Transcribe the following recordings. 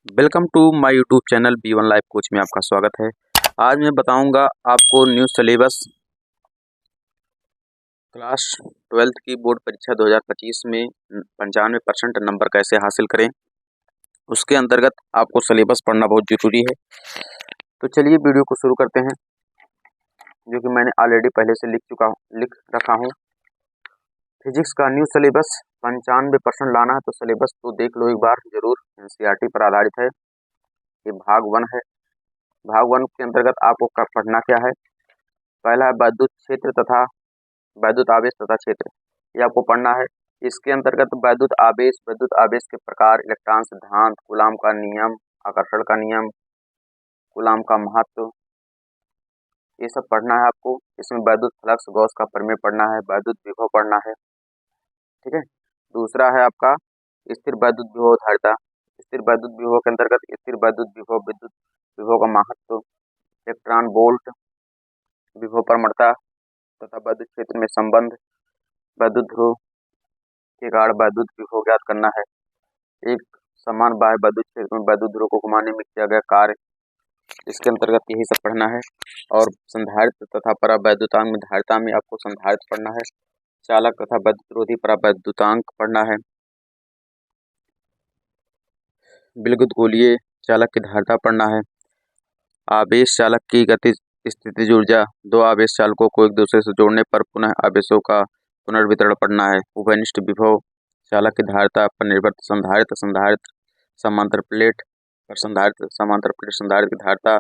Welcome to my YouTube channel B1 life coach में आपका स्वागत है। आज मैं बताऊंगा आपको न्यू सिलेबस क्लास 12th की बोर्ड परीक्षा 2025 में 95% नंबर कैसे हासिल करें। उसके अंतर्गत आपको सिलेबस पढ़ना बहुत ज़रूरी है। तो चलिए वीडियो को शुरू करते हैं, जो कि मैंने ऑलरेडी पहले से लिख रखा हूँ। फिजिक्स का न्यू सिलेबस 95% लाना है, तो सिलेबस तो देख लो एक बार जरूर। NCERT पर आधारित है। ये भाग 1 है। भाग 1 के अंतर्गत आपको पढ़ना क्या है। पहला है वैद्युत क्षेत्र तथा वैद्युत आवेश तथा क्षेत्र, ये आपको पढ़ना है। इसके अंतर्गत वैद्युत आवेश के प्रकार, इलेक्ट्रॉन सिद्धांत, कूलाम का नियम, आकर्षण का नियम, कूलाम का महत्व, ये सब पढ़ना है आपको। इसमें वैद्युत फ्लक्स, गॉस का प्रमेय पढ़ना है, वैद्युत विभव पढ़ना है। ठीक है। दूसरा है आपका स्थिर वैद्युत विभव धारिता। स्थिर वैद्युत विभव के अंतर्गत स्थिर वैद्युत विभव, विद्युत विभव का महत्व, इलेक्ट्रॉन वोल्ट, विभव परमणता तथा वैद्युत क्षेत्र में संबंध, वैद्युत ध्रुव के कारण वैद्युत विभव ज्ञात करना है। एक समान बाह्य वैद्युत क्षेत्र में वैद्युत ध्रुव को घुमाने में किया गया कार्य, इसके अंतर्गत यही सब पढ़ना है। और संधारित्र तथा परावैद्युतांक में धारिता में आपको संधारित्र पढ़ना है। चालक तथा वैद्युतरोधी परावैद्युतांक पढ़ना है। विद्युत गोलीय चालक की धारिता पढ़ना है। आवेश चालक की गति स्थितिज ऊर्जा, दो आवेश चालकों को एक दूसरे से जोड़ने पर पुनः आवेशों का पुनर्वितरण पढ़ना है। उभयनिष्ठ विभव चालक की धारिता पर निर्भर संधारित्र समांतर प्लेट पर समांतर प्लेट संधारित्र की धारिता,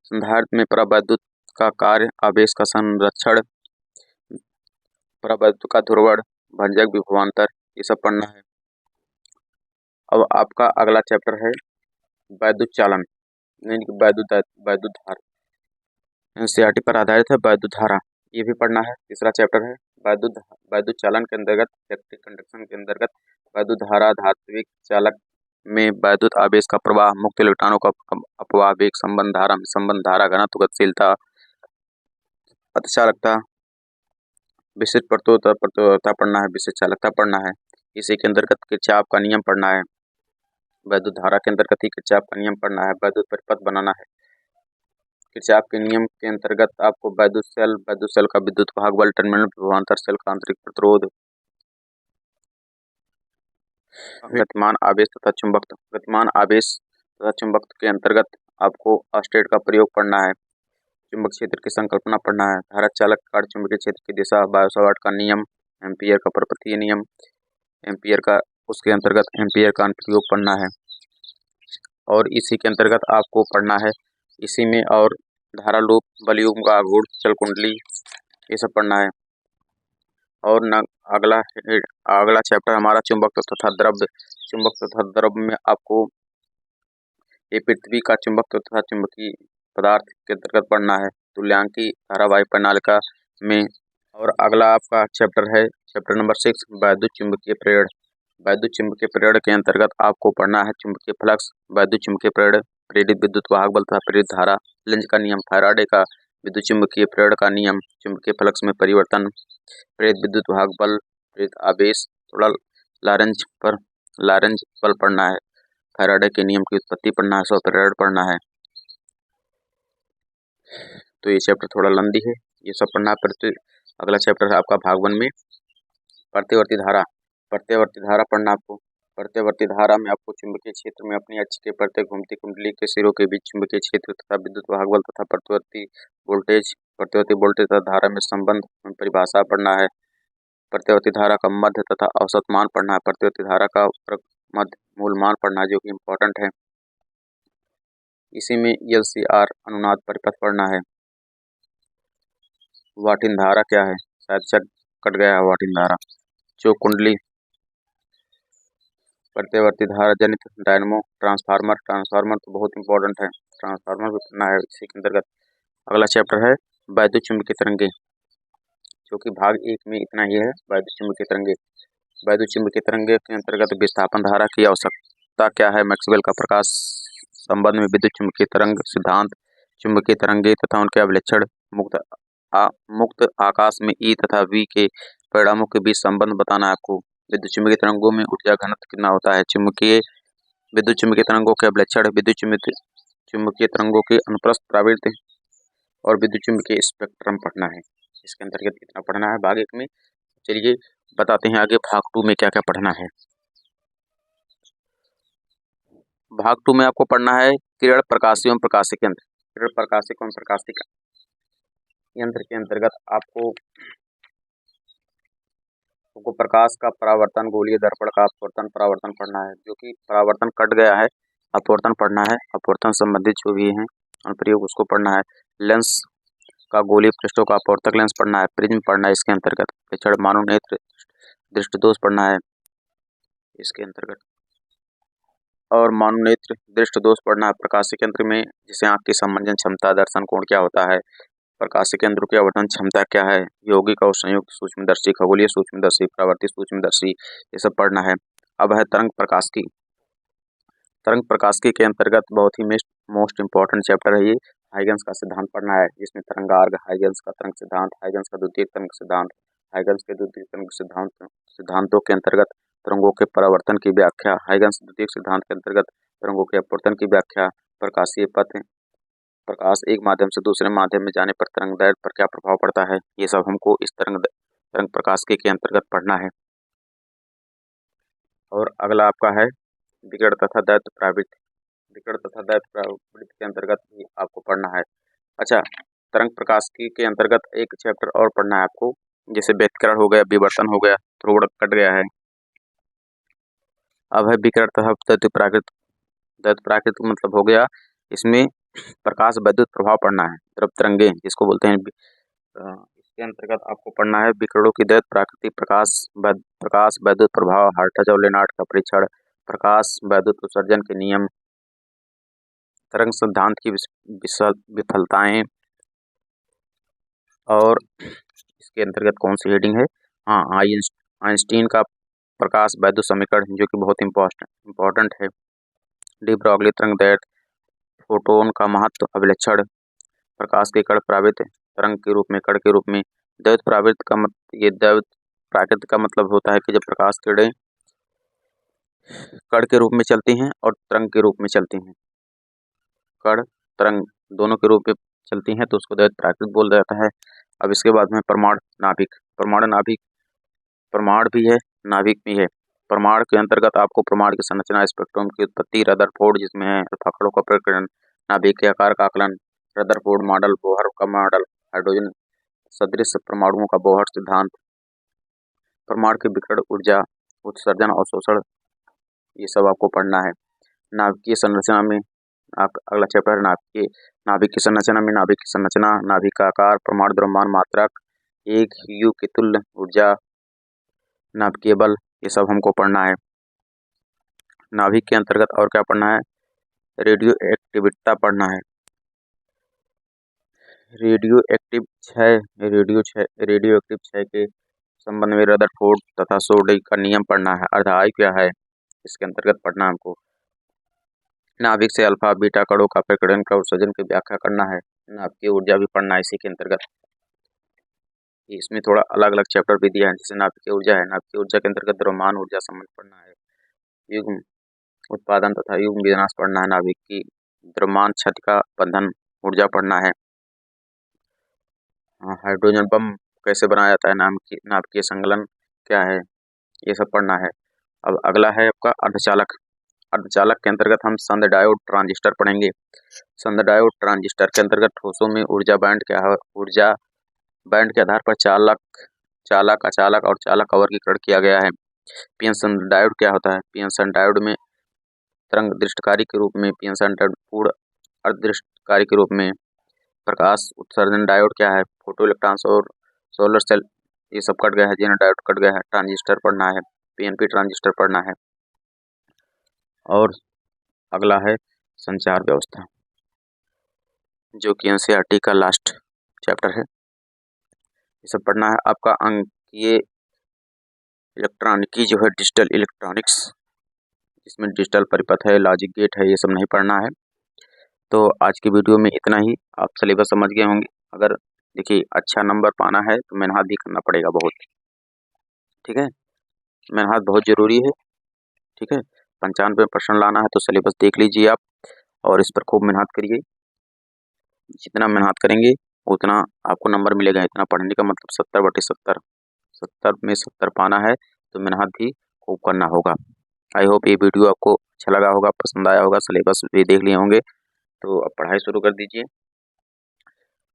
संधारित्र में परावैद्युत का कार्य, आवेश का संरक्षण, परावैद्युत का ध्रुवण, भंजक विभवांतर, ये सब पढ़ना है। अब आपका अगला चैप्टर है वैद्युत चालन, यानी कि वैद्युत धारा। NCERT पर आधारित है वैद्युत धारा, ये भी पढ़ना है। तीसरा चैप्टर है वैद्युत चालन के अंतर्गत, इलेक्ट्रिक कंडक्शन के अंतर्गत वैद्युत धारा, धात्विक चालक में वैद्युत आवेश का प्रवाह, मुक्त इलेक्ट्रॉनों का अपवाह, वेग संबंध, धारा में संबंध, धारा घनत्व, गतिशीलता, अतिचालकता, विशिष्ट प्रत्योवर्ती पढ़ना है, विशिष्ट चालकता पढ़ना है। इसी के अंतर्गत किरचॉफ का नियम पढ़ना है। वैद्युत धारा के अंतर्गत ही किरचॉफ का नियम पढ़ना है। वैद्युत परिपथ बनाना है। किरचॉफ के नियम के अंतर्गत आपको वैद्युत सेल का विद्युत भाग बल, टर्मिनल विभवांतर, सेल का आंतरिक प्रतिरोध, गतिमान आवेश तथा चुंबकत्व के अंतर्गत आपको अस्टेट का प्रयोग पढ़ना है। चुंबक क्षेत्र की संकल्पना पढ़ना है। धारा चालक कार्य, चुंबकीय क्षेत्र की दिशा, बायो-सावर्ट का नियम, एम्पियर का पर्पतीय नियम, उसके अंतर्गत एम्पियर का अनुप्रयोग पढ़ना है। और इसी के अंतर्गत आपको पढ़ना है, इसी में और धारा लूप, बलयुग्म का आघूर्ण, चल कुंडली, ये सब पढ़ना है। और अगला चैप्टर हमारा चुंबक तथा द्रव्य। चुंबक तथा द्रव्य में आपको ये पृथ्वी का चुंबक तथा चुंबकीय पदार्थ के अंतर्गत पढ़ना है। तुल्यांकी धारावाही प्रणालिका में। और अगला आपका चैप्टर है चैप्टर नंबर 6, वैद्युत चुंबकीय प्रेरण। वैद्युत चुंबकीय प्रेरण के अंतर्गत आपको पढ़ना है चुंबकीय फ्लक्स, वैद्युत चुंबकीय प्रेरण, प्रेरित विद्युत वाहक बल तथा प्रेरित धारा, लेंज का नियम, फैराडे का विद्युत चुंबकीय प्रेरण का नियम, चुंबकीय फ्लक्स में परिवर्तन, प्रेरित विद्युत वाहक बल, प्रेरित आवेश, थोड़ा लॉरेंज बल पढ़ना है। फैराडे के नियम की उत्पत्ति पढ़ना है। प्रेरण पढ़ना है। तो ये चैप्टर थोड़ा लंबी है, ये सब पढ़ना है। अगला चैप्टर है आपका भाग 1 में प्रत्यवर्ती धारा। प्रत्यवर्ती धारा पढ़ना आपको। प्रत्यवर्ती धारा में आपको चुंबकीय क्षेत्र में अपनी अक्ष के प्रत्येक घूमती कुंडली के सिरों के बीच चुंबकीय क्षेत्र तथा विद्युत वाहक बल तथा प्रत्यवर्ती वोल्टेज तथा धारा में संबंध में परिभाषा पढ़ना है। प्रत्यवर्ती धारा का मध्य तथा औसत मान पढ़ना है। प्रत्यवर्ती धारा का मध्य मूल मान पढ़ना है, जो कि इम्पोर्टेंट है। इसी में LCR अनुनाद परिपथ पढ़ना है। वाटिन धारा क्या है, शायद चक कट गया है। वाटिन धारा, जो कुंडली, प्रत्यवर्ती धारा जनित डायनमो, ट्रांसफार्मर तो बहुत इंपॉर्टेंट है, ट्रांसफार्मर भी पढ़ना है इसी के अंतर्गत। अगला चैप्टर है वैद्युत चुंबकीय तरंगे, जो कि भाग 1 में इतना ही है। वैद्युत चुंबकीय तरंगे। वैद्युत चुंबकीय तरंगे के अंतर्गत विस्थापन धारा की आवश्यकता क्या है, मैक्सवेल का प्रकाश संबंध में विद्युत चुंबकीय तरंग सिद्धांत, चुंबकीय तरंगे तथा उनके अभिलक्षण, मुक्त आकाश में E तथा V के परिणामों के बीच संबंध बताना है आपको। विद्युत चुंबकीय तरंगों में ऊर्जा घनत्व कितना होता है, चुंबकीय विद्युत चुम्बकीय तरंगों के अभिलक्षण, विद्युत चुम्बकीय तरंगों की अनुप्रस्थ प्रवृत्ति और विद्युत चुम्बकीय स्पेक्ट्रम पढ़ना है। इसके अंतर्गत कितना पढ़ना है भाग 1 में। चलिए बताते हैं आगे भाग 2 में क्या क्या पढ़ना है। भाग 2 में आपको पढ़ना है किरण प्रकाशी एवं प्रकाशिक यंत्र। किरण प्रकाशिक एवं प्रकाशिक यंत्र के अंतर्गत आपको प्रकाश का परावर्तन, गोलीय दर्पण का अपवर्तन, परावर्तन पढ़ना है। जो कि परावर्तन कट गया है, अपवर्तन पढ़ना है। अपवर्तन संबंधित जो भी हैं अनुप्रयोग उसको पढ़ना है। लेंस का गोलीय पृष्ठों का अपवर्तक लेंस पढ़ना है। प्रिज्म पढ़ना है इसके अंतर्गत। विक्षण, मानव नेत्र, दृष्टि दोष पढ़ना है इसके अंतर्गत। और मानव नेत्र, दृष्टि दोष पढ़ना है प्रकाशिक यंत्र में, जिसे आंख की समंजन क्षमता, दर्शन कोण क्या होता है, प्रकाशिक यंत्र की आवर्धन क्षमता क्या है, यौगिक और संयुक्त, सूक्ष्मदर्शी, खगोलीय सूक्ष्मदर्शी, परावर्तित सूक्ष्मदर्शी, ये सब पढ़ना है। अब है तरंग प्रकाशिकी। तरंग प्रकाशिकी के अंतर्गत बहुत ही मोस्ट इंपॉर्टेंट चैप्टर है ये। हाइगन्स का सिद्धांत पढ़ना है, जिसमें तरंगार्ग, हाइगन्स का तरंग सिद्धांत, हाइगन्स का द्वितीय तरंग सिद्धांत, हाइगन्स के द्वितीय तरंग सिद्धांतों के अंतर्गत तरंगों के परावर्तन की व्याख्या, हाइगन्स द्वितीय सिद्धांत के अंतर्गत तरंगों के अपवर्तन की व्याख्या, प्रकाशीय पथ, प्रकाश एक माध्यम से दूसरे माध्यम में जाने पर तरंग दैर्घ्य पर क्या प्रभाव पड़ता है, ये सब हमको इस तरंग प्रकाशिकी के अंतर्गत पढ़ना है। और अगला आपका है विकिरण तथा दैर्घ्य प्रवृत्ति। विकिरण तथा दैर्घ्य प्रवृत्ति के अंतर्गत भी आपको पढ़ना है। अच्छा, तरंग प्रकाशिकी के अंतर्गत एक चैप्टर और पढ़ना है आपको, जैसे व्यतिकरण हो गया, विवर्तन हो गया, थोड़ा कट गया है। अब है विकिरण तथा दैर्घ्य प्राकृत। दैर्घ्य प्राकृत मतलब हो गया, इसमें प्रकाश वैद्युत प्रभाव पढ़ना है, द्रव तरंगे जिसको बोलते हैं। इसके अंतर्गत आपको पढ़ना है विकिरणों की दैर्घ्य प्राकृति, प्रकाश वैद्युत प्रभाव, हार्ट्ज और लेनार्ड का परीक्षण, प्रकाश वैद्युत उत्सर्जन के नियम, तरंग सिद्धांत की विफलताएं। और इसके अंतर्गत कौन सी हेडिंग है, हाँ, आइंस्टीन का प्रकाश वैद्युत समीकरण, जो कि बहुत इम्पोर्टेंट है। डी ब्रॉगली तरंग दैर्घ्य, फोटोन का महत्व, अभिलक्षण, प्रकाश के कण प्रावृत्त तरंग के रूप में, कण के रूप में। दैर्घ्य प्रावृत्त का ये दैर्घ्य प्राकृत का मतलब होता है कि जब प्रकाश किरणें कण के रूप में चलती हैं और तरंग के रूप में चलती हैं, कण तरंग दोनों के रूप में चलती हैं, तो उसको दैर्घ्य प्राकृत बोल जाता है। अब इसके बाद में परमाणु नाभिक। परमाणु नाभिक, परमाणु भी है, नाभिक भी है। परमाणु के अंतर्गत आपको परमाणु की संरचना, स्पेक्ट्रम की उत्पत्ति, रदरफोर्ड जिसमें है, अल्फा कणों का प्रकीर्णन, नाभिक के आकार का आकलन, रदरफोर्ड मॉडल, बोहर का मॉडल, हाइड्रोजन सदृश परमाणुओं का बोहर सिद्धांत, परमाणु की विकिरण ऊर्जा, उत्सर्जन और शोषण, ये सब आपको पढ़ना है। नाभिकीय संरचना में अगला चैप्टर है नाभिक की संरचना में, नाभिक की संरचना, नाभिक का आकार, परमाणु द्रव्यमान मात्रक, एक यू के तुल्य ऊर्जा, नाभिकीय बल, ये सब हमको पढ़ना है। नाभिक के अंतर्गत और क्या पढ़ना है, रेडियो एक्टिविटी पढ़ना है। रेडियो एक्टिव क्षय के संबंध में रदरफोर्ड तथा सोडी का नियम पढ़ना है। अर्धआयु क्या है, इसके अंतर्गत पढ़ना है हमको। नाभिक से अल्फा बीटा कणों का प्रकीर्णन का उत्सर्जन की व्याख्या करना है। नाभिकीय ऊर्जा भी पढ़ना है इसी के अंतर्गत। इसमें थोड़ा अलग अलग चैप्टर भी दिया है, जैसे नाभिकीय ऊर्जा है, नाभिकीय ऊर्जा के अंतर्गत द्रव्यमान ऊर्जा संबंध पढ़ना है। युग्म उत्पादन तथा युग्म विनाश पढ़ना है। नाभिक की द्रव्यमान क्षति का बंधन ऊर्जा पढ़ना है। हाइड्रोजन बम कैसे बनाया जाता है, नाभिकीय संकलन क्या है, ये सब पढ़ना है। अब अगला है आपका अर्धचालक। अर्धचालक के अंतर्गत हम संद डायोड ट्रांजिस्टर पढ़ेंगे। संद डायोड ट्रांजिस्टर के अंतर्गत ठोसों में ऊर्जा बैंड क्या है, ऊर्जा बैंड के आधार पर चालक, अचालक और चालक का वर्गीकरण किया गया है। पीएन संद डायोड क्या होता है, पीएन संद डायोड में तरंग दृष्टकारी के रूप में, पीएन संद डायोड पूर्ण अर्धदृष्टकारी के रूप में। प्रकाश उत्सर्जन डायोड क्या है, फोटो इलेक्ट्रॉन्स और सोलर सेल, ये सब कट गया है, जेनर डायोड कट गया है। ट्रांजिस्टर पढ़ना है, पीएनपी ट्रांजिस्टर पढ़ना है। और अगला है संचार व्यवस्था, जो कि एनसीईआरटी का लास्ट चैप्टर है, ये सब पढ़ना है। आपका अंकीय इलेक्ट्रॉनिकी जो है, डिजिटल इलेक्ट्रॉनिक्स, जिसमें डिजिटल परिपथ है, लॉजिक गेट है, ये सब नहीं पढ़ना है। तो आज की वीडियो में इतना ही। आप सिलेबस समझ गए होंगे। अगर देखिए अच्छा नंबर पाना है तो मेहनत भी करना पड़ेगा बहुत, ठीक है, मेहनत बहुत ज़रूरी है, ठीक है। 95% लाना है तो सिलेबस देख लीजिए आप और इस पर खूब मेहनत करिए। जितना मेहनत करेंगे उतना आपको नंबर मिलेगा। इतना पढ़ने का मतलब 70/70, 70 में 70 पाना है तो मेहनत भी खूब करना होगा। आई होप ये वीडियो आपको अच्छा लगा होगा, पसंद आया होगा, सिलेबस भी देख लिए होंगे, तो अब पढ़ाई शुरू कर दीजिए।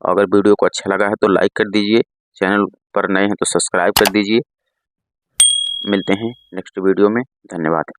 अगर वीडियो को अच्छा लगा है तो लाइक कर दीजिए, चैनल पर नए हैं तो सब्सक्राइब कर दीजिए। मिलते हैं नेक्स्ट वीडियो में, धन्यवाद।